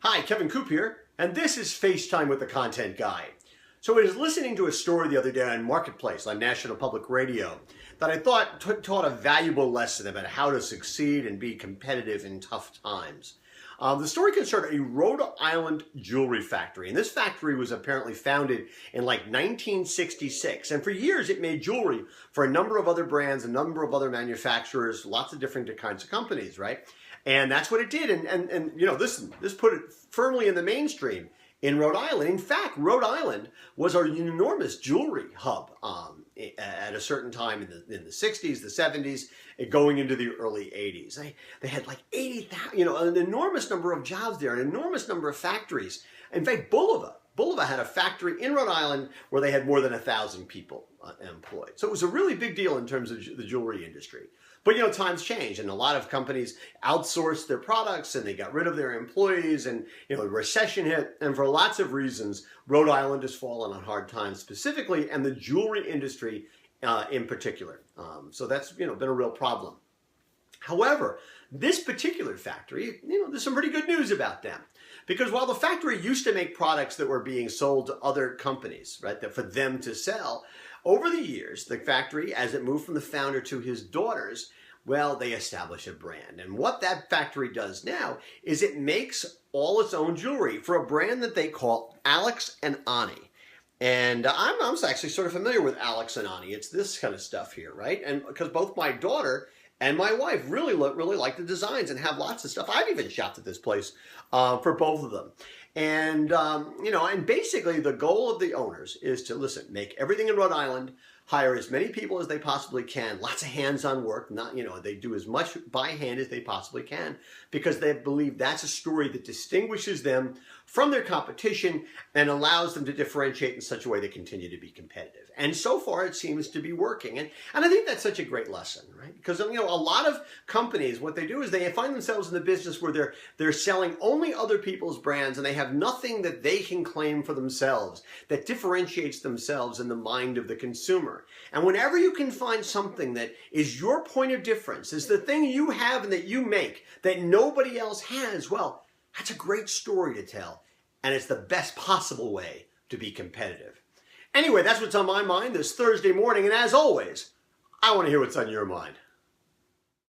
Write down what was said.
Hi, Kevin Coop here, and this is FaceTime with the Content Guy. So I was listening to a story the other day on Marketplace on National Public Radio that I thought taught a valuable lesson about how to succeed and be competitive in tough times. The story concerned a Rhode Island jewelry factory, and this factory was apparently founded in like 1966, and for years it made jewelry for a number of other brands, a number of other manufacturers, lots of different kinds of companies, right? And that's what it did, and you know, this put it firmly in the mainstream in Rhode Island. In fact, Rhode Island was an enormous jewelry hub at a certain time in the 60s, the 70s, going into the early 80s. They had like 80,000, you know, an enormous number of jobs there, an enormous number of factories. In fact, Bulova had a factory in Rhode Island where they had more than 1,000 people employed. So it was a really big deal in terms of the jewelry industry. But, you know, times change, and a lot of companies outsourced their products and they got rid of their employees, and, you know, the recession hit, and for lots of reasons, Rhode Island has fallen on hard times specifically, and the jewelry industry in particular. So that's, you know, been a real problem. However, this particular factory, you know, there's some pretty good news about them. Because while the factory used to make products that were being sold to other companies, right, that for them to sell, over the years, the factory, as it moved from the founder to his daughters, well, they established a brand. And what that factory does now is it makes all its own jewelry for a brand that they call Alex and Ani. And I'm actually sort of familiar with Alex and Ani. It's this kind of stuff here, right? And because both my daughter and my wife really like the designs and have lots of stuff. I've even shopped at this place for both of them. And, you know, and basically the goal of the owners is to, listen, make everything in Rhode Island, hire as many people as they possibly can, lots of hands-on work, not, you know, they do as much by hand as they possibly can, because they believe that's a story that distinguishes them from their competition and allows them to differentiate in such a way they continue to be competitive. And so far it seems to be working. And I think that's such a great lesson, right? Because, you know, a lot of companies, what they do is they find themselves in the business where they're selling only other people's brands, and they have nothing that they can claim for themselves that differentiates themselves in the mind of the consumer. And whenever you can find something that is your point of difference, is the thing you have and that you make that nobody else has, well, that's a great story to tell. And it's the best possible way to be competitive. Anyway, that's what's on my mind this Thursday morning. And as always, I want to hear what's on your mind.